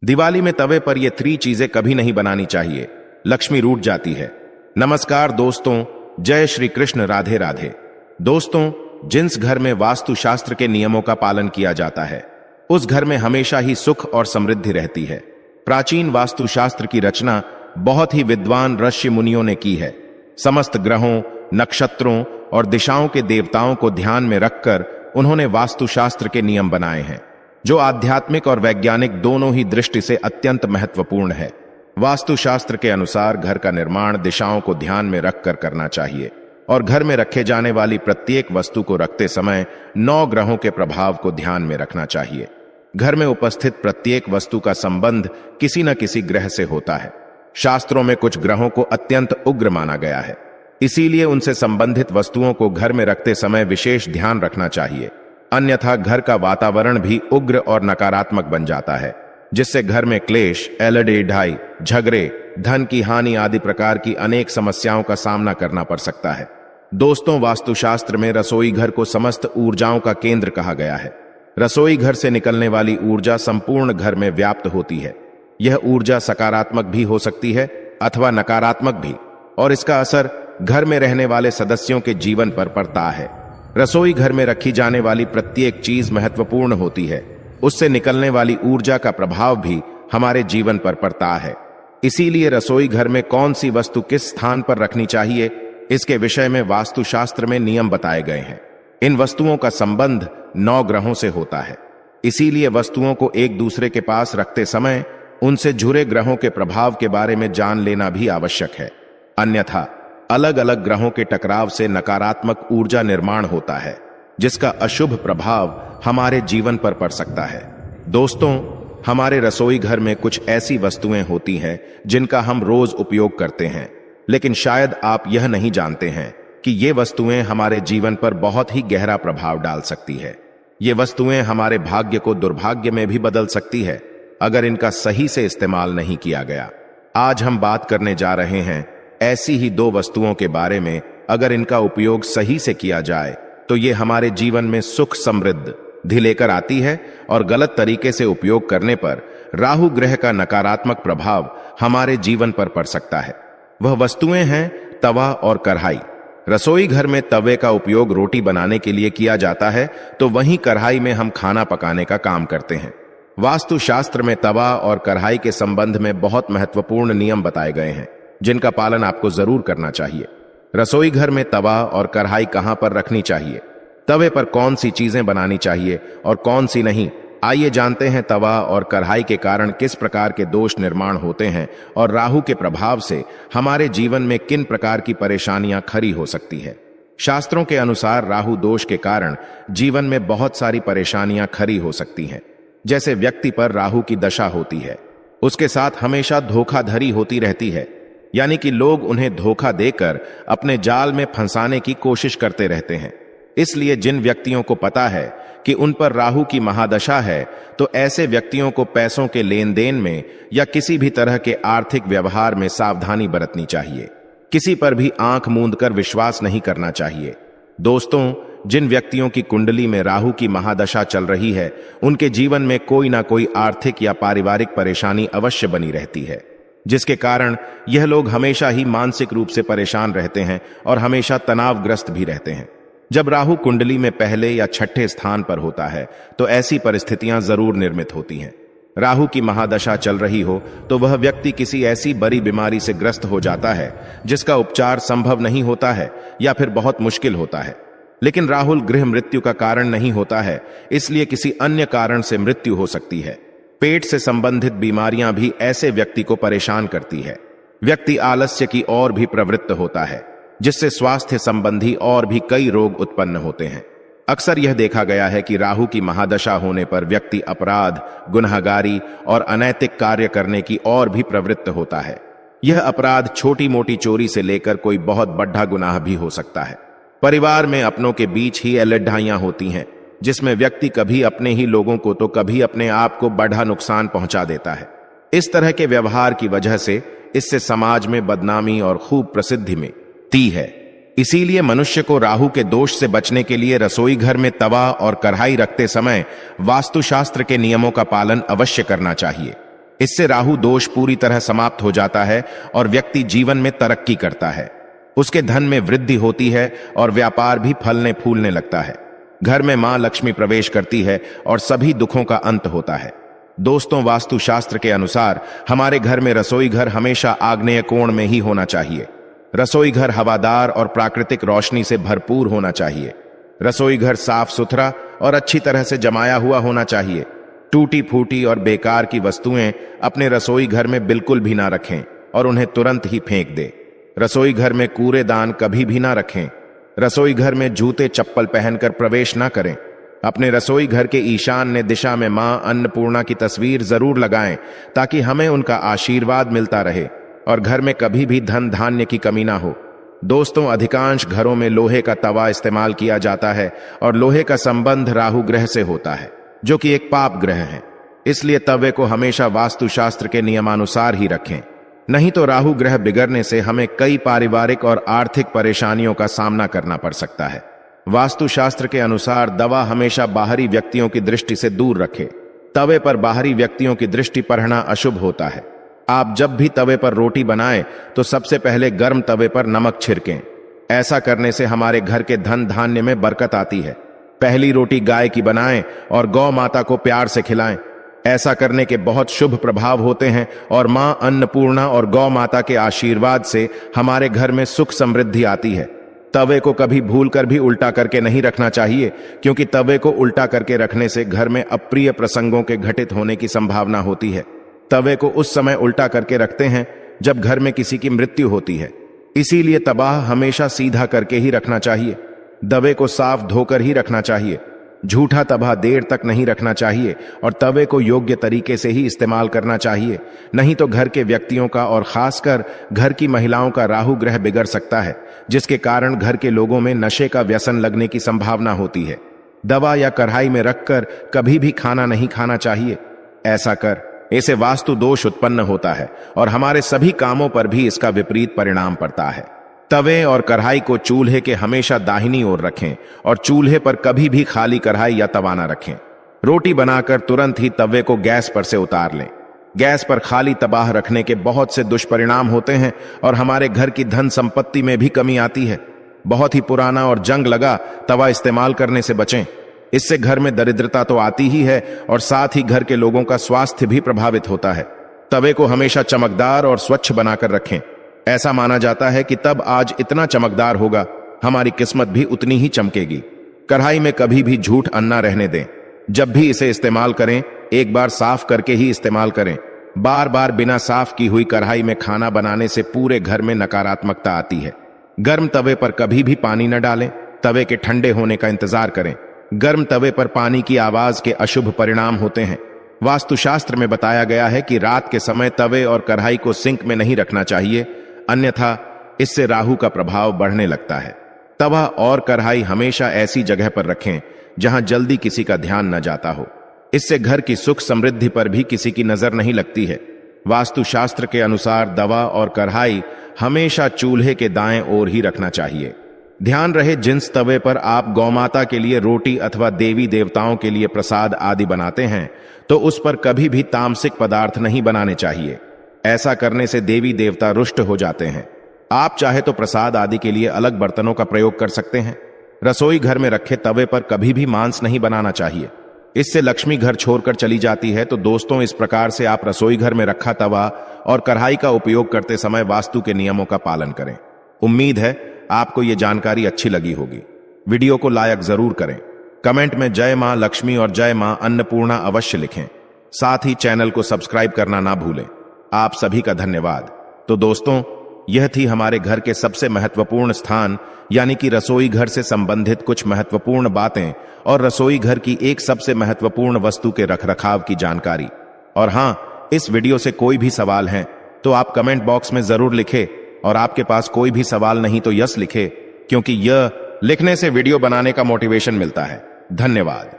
दिवाली में तवे पर ये 3 चीजें कभी नहीं बनानी चाहिए, लक्ष्मी रूठ जाती है। नमस्कार दोस्तों, जय श्री कृष्ण, राधे राधे। दोस्तों, जिस घर में वास्तुशास्त्र के नियमों का पालन किया जाता है उस घर में हमेशा ही सुख और समृद्धि रहती है। प्राचीन वास्तुशास्त्र की रचना बहुत ही विद्वान ऋषि मुनियों ने की है। समस्त ग्रहों, नक्षत्रों और दिशाओं के देवताओं को ध्यान में रखकर उन्होंने वास्तुशास्त्र के नियम बनाए हैं, जो आध्यात्मिक और वैज्ञानिक दोनों ही दृष्टि से अत्यंत महत्वपूर्ण है। वास्तुशास्त्र के अनुसार घर का निर्माण दिशाओं को ध्यान में रखकर करना चाहिए और घर में रखे जाने वाली प्रत्येक वस्तु को रखते समय 9 ग्रहों के प्रभाव को ध्यान में रखना चाहिए। घर में उपस्थित प्रत्येक वस्तु का संबंध किसी न किसी ग्रह से होता है। शास्त्रों में कुछ ग्रहों को अत्यंत उग्र माना गया है, इसीलिए उनसे संबंधित वस्तुओं को घर में रखते समय विशेष ध्यान रखना चाहिए, अन्यथा घर का वातावरण भी उग्र और नकारात्मक बन जाता है, जिससे घर में क्लेश, ढाई, झगड़े, धन की हानि आदि प्रकार की अनेक समस्याओं का सामना करना पड़ सकता है। दोस्तों, वास्तुशास्त्र में रसोई घर को समस्त ऊर्जाओं का केंद्र कहा गया है। रसोई घर से निकलने वाली ऊर्जा संपूर्ण घर में व्याप्त होती है। यह ऊर्जा सकारात्मक भी हो सकती है अथवा नकारात्मक भी, और इसका असर घर में रहने वाले सदस्यों के जीवन पर पड़ता है। रसोई घर में रखी जाने वाली प्रत्येक चीज महत्वपूर्ण होती है, उससे निकलने वाली ऊर्जा का प्रभाव भी हमारे जीवन पर पड़ता है। इसीलिए रसोई घर में कौन सी वस्तु किस स्थान पर रखनी चाहिए, इसके विषय में वास्तुशास्त्र में नियम बताए गए हैं। इन वस्तुओं का संबंध 9 ग्रहों से होता है, इसीलिए वस्तुओं को एक दूसरे के पास रखते समय उनसे जुड़े ग्रहों के प्रभाव के बारे में जान लेना भी आवश्यक है, अन्यथा अलग अलग ग्रहों के टकराव से नकारात्मक ऊर्जा निर्माण होता है, जिसका अशुभ प्रभाव हमारे जीवन पर पड़ सकता है। दोस्तों, हमारे रसोई घर में कुछ ऐसी वस्तुएं होती हैं जिनका हम रोज उपयोग करते हैं, लेकिन शायद आप यह नहीं जानते हैं कि ये वस्तुएं हमारे जीवन पर बहुत ही गहरा प्रभाव डाल सकती है। ये वस्तुएं हमारे भाग्य को दुर्भाग्य में भी बदल सकती है अगर इनका सही से इस्तेमाल नहीं किया गया। आज हम बात करने जा रहे हैं ऐसी ही 2 वस्तुओं के बारे में। अगर इनका उपयोग सही से किया जाए तो ये हमारे जीवन में सुख समृद्धि लेकर आती है, और गलत तरीके से उपयोग करने पर राहु ग्रह का नकारात्मक प्रभाव हमारे जीवन पर पड़ सकता है। वह वस्तुएं हैं तवा और कढ़ाई। रसोई घर में तवे का उपयोग रोटी बनाने के लिए किया जाता है, तो वहीं कढ़ाई में हम खाना पकाने का काम करते हैं। वास्तुशास्त्र में तवा और कढ़ाई के संबंध में बहुत महत्वपूर्ण नियम बताए गए हैं, जिनका पालन आपको जरूर करना चाहिए। रसोई घर में तवा और कढ़ाई कहां पर रखनी चाहिए, तवे पर कौन सी चीजें बनानी चाहिए और कौन सी नहीं, आइए जानते हैं तवा और कढ़ाई के कारण किस प्रकार के दोष निर्माण होते हैं और राहु के प्रभाव से हमारे जीवन में किन प्रकार की परेशानियां खड़ी हो सकती है। शास्त्रों के अनुसार राहु दोष के कारण जीवन में बहुत सारी परेशानियां खड़ी हो सकती हैं। जैसे व्यक्ति पर राहु की दशा होती है, उसके साथ हमेशा धोखाधड़ी होती रहती है, यानी कि लोग उन्हें धोखा देकर अपने जाल में फंसाने की कोशिश करते रहते हैं। इसलिए जिन व्यक्तियों को पता है कि उन पर राहु की महादशा है, तो ऐसे व्यक्तियों को पैसों के लेन देन में या किसी भी तरह के आर्थिक व्यवहार में सावधानी बरतनी चाहिए। किसी पर भी आंख मूंद कर विश्वास नहीं करना चाहिए। दोस्तों, जिन व्यक्तियों की कुंडली में राहु की महादशा चल रही है, उनके जीवन में कोई ना कोई आर्थिक या पारिवारिक परेशानी अवश्य बनी रहती है, जिसके कारण यह लोग हमेशा ही मानसिक रूप से परेशान रहते हैं और हमेशा तनावग्रस्त भी रहते हैं। जब राहु कुंडली में पहले या छठे स्थान पर होता है तो ऐसी परिस्थितियां जरूर निर्मित होती हैं। राहु की महादशा चल रही हो तो वह व्यक्ति किसी ऐसी बड़ी बीमारी से ग्रस्त हो जाता है जिसका उपचार संभव नहीं होता है या फिर बहुत मुश्किल होता है। लेकिन राहु गृह मृत्यु का कारण नहीं होता है, इसलिए किसी अन्य कारण से मृत्यु हो सकती है। पेट से संबंधित बीमारियां भी ऐसे व्यक्ति को परेशान करती है। व्यक्ति आलस्य की ओर भी प्रवृत्त होता है, जिससे स्वास्थ्य संबंधी और भी कई रोग उत्पन्न होते हैं। अक्सर यह देखा गया है कि राहु की महादशा होने पर व्यक्ति अपराध, गुनहगारी और अनैतिक कार्य करने की ओर भी प्रवृत्त होता है। यह अपराध छोटी मोटी चोरी से लेकर कोई बहुत बड़ा गुनाह भी हो सकता है। परिवार में अपनों के बीच ही लड़ाइयां होती हैं, जिसमें व्यक्ति कभी अपने ही लोगों को तो कभी अपने आप को बड़ा नुकसान पहुंचा देता है। इस तरह के व्यवहार की वजह से इससे समाज में बदनामी और खूब प्रसिद्धि में ती है। इसीलिए मनुष्य को राहु के दोष से बचने के लिए रसोई घर में तवा और कढ़ाई रखते समय वास्तुशास्त्र के नियमों का पालन अवश्य करना चाहिए। इससे राहु दोष पूरी तरह समाप्त हो जाता है और व्यक्ति जीवन में तरक्की करता है। उसके धन में वृद्धि होती है और व्यापार भी फलने फूलने लगता है। घर में मां लक्ष्मी प्रवेश करती है और सभी दुखों का अंत होता है। दोस्तों, वास्तु शास्त्र के अनुसार हमारे घर में रसोई घर हमेशा आग्नेय कोण में ही होना चाहिए। रसोई घर हवादार और प्राकृतिक रोशनी से भरपूर होना चाहिए। रसोई घर साफ सुथरा और अच्छी तरह से जमाया हुआ होना चाहिए। टूटी फूटी और बेकार की वस्तुएं अपने रसोई घर में बिल्कुल भी ना रखें और उन्हें तुरंत ही फेंक दें। रसोई घर में कूड़ेदान कभी भी ना रखें। रसोई घर में जूते चप्पल पहनकर प्रवेश ना करें। अपने रसोई घर के ईशान्य दिशा में मां अन्नपूर्णा की तस्वीर जरूर लगाएं ताकि हमें उनका आशीर्वाद मिलता रहे और घर में कभी भी धन धान्य की कमी ना हो। दोस्तों, अधिकांश घरों में लोहे का तवा इस्तेमाल किया जाता है और लोहे का संबंध राहु ग्रह से होता है, जो कि एक पाप ग्रह है। इसलिए तवे को हमेशा वास्तुशास्त्र के नियमानुसार ही रखें, नहीं तो राहु ग्रह बिगड़ने से हमें कई पारिवारिक और आर्थिक परेशानियों का सामना करना पड़ सकता है। वास्तुशास्त्र के अनुसार दवा हमेशा बाहरी व्यक्तियों की दृष्टि से दूर रखें। तवे पर बाहरी व्यक्तियों की दृष्टि पड़ना अशुभ होता है। आप जब भी तवे पर रोटी बनाएं तो सबसे पहले गर्म तवे पर नमक छिड़कें। ऐसा करने से हमारे घर के धन धान्य में बरकत आती है। पहली रोटी गाय की बनाएं और गौ माता को प्यार से खिलाएं। ऐसा करने के बहुत शुभ प्रभाव होते हैं और मां अन्नपूर्णा और गौ माता के आशीर्वाद से हमारे घर में सुख समृद्धि आती है। तवे को कभी भूलकर भी उल्टा करके नहीं रखना चाहिए, क्योंकि तवे को उल्टा करके रखने से घर में अप्रिय प्रसंगों के घटित होने की संभावना होती है। तवे को उस समय उल्टा करके रखते हैं जब घर में किसी की मृत्यु होती है। इसीलिए तबाह हमेशा सीधा करके ही रखना चाहिए। दवे को साफ धोकर ही रखना चाहिए। झूठा तवा देर तक नहीं रखना चाहिए और तवे को योग्य तरीके से ही इस्तेमाल करना चाहिए, नहीं तो घर के व्यक्तियों का और खासकर घर की महिलाओं का राहु ग्रह बिगड़ सकता है, जिसके कारण घर के लोगों में नशे का व्यसन लगने की संभावना होती है। दवा या कढ़ाई में रखकर कभी भी खाना नहीं खाना चाहिए। ऐसा कर ऐसे वास्तु दोष उत्पन्न होता है और हमारे सभी कामों पर भी इसका विपरीत परिणाम पड़ता है। तवे और कढ़ाई को चूल्हे के हमेशा दाहिनी ओर रखें और चूल्हे पर कभी भी खाली कढ़ाई या तवा न रखें। रोटी बनाकर तुरंत ही तवे को गैस पर से उतार लें। गैस पर खाली तबाह रखने के बहुत से दुष्परिणाम होते हैं और हमारे घर की धन संपत्ति में भी कमी आती है। बहुत ही पुराना और जंग लगा तवा इस्तेमाल करने से बचें। इससे घर में दरिद्रता तो आती ही है और साथ ही घर के लोगों का स्वास्थ्य भी प्रभावित होता है। तवे को हमेशा चमकदार और स्वच्छ बनाकर रखें। ऐसा माना जाता है कि तब आज इतना चमकदार होगा, हमारी किस्मत भी उतनी ही चमकेगी। कढ़ाई में कभी भी झूठ अन्ना रहने दें। जब भी इसे इस्तेमाल करें, एक बार साफ करके ही इस्तेमाल करें। बार बार बिना साफ की हुई कढ़ाई में खाना बनाने से पूरे घर में नकारात्मकता आती है। गर्म तवे पर कभी भी पानी न डालें। तवे के ठंडे होने का इंतजार करें। गर्म तवे पर पानी की आवाज के अशुभ परिणाम होते हैं। वास्तुशास्त्र में बताया गया है कि रात के समय तवे और कढ़ाई को सिंक में नहीं रखना चाहिए, अन्यथा इससे राहु का प्रभाव बढ़ने लगता है। तवा और कढ़ाई हमेशा ऐसी जगह पर रखें जहां जल्दी किसी का ध्यान न जाता हो। इससे घर की सुख समृद्धि पर भी किसी की नजर नहीं लगती है। वास्तुशास्त्र के अनुसार दवा और कढ़ाई हमेशा चूल्हे के दाएं ओर ही रखना चाहिए। ध्यान रहे, जिस तवे पर आप गौमाता के लिए रोटी अथवा देवी देवताओं के लिए प्रसाद आदि बनाते हैं, तो उस पर कभी भी तामसिक पदार्थ नहीं बनाने चाहिए। ऐसा करने से देवी देवता रुष्ट हो जाते हैं। आप चाहे तो प्रसाद आदि के लिए अलग बर्तनों का प्रयोग कर सकते हैं। रसोई घर में रखे तवे पर कभी भी मांस नहीं बनाना चाहिए, इससे लक्ष्मी घर छोड़कर चली जाती है। तो दोस्तों, इस प्रकार से आप रसोई घर में रखा तवा और कढ़ाई का उपयोग करते समय वास्तु के नियमों का पालन करें। उम्मीद है आपको यह जानकारी अच्छी लगी होगी। वीडियो को लाइक जरूर करें। कमेंट में जय मां लक्ष्मी और जय मां अन्नपूर्णा अवश्य लिखें। साथ ही चैनल को सब्सक्राइब करना ना भूलें। आप सभी का धन्यवाद। तो दोस्तों, यह थी हमारे घर के सबसे महत्वपूर्ण स्थान यानी कि रसोई घर से संबंधित कुछ महत्वपूर्ण बातें और रसोई घर की एक सबसे महत्वपूर्ण वस्तु के रखरखाव की जानकारी। और हां, इस वीडियो से कोई भी सवाल है तो आप कमेंट बॉक्स में जरूर लिखें, और आपके पास कोई भी सवाल नहीं तो यस लिखें, क्योंकि यह लिखने से वीडियो बनाने का मोटिवेशन मिलता है। धन्यवाद।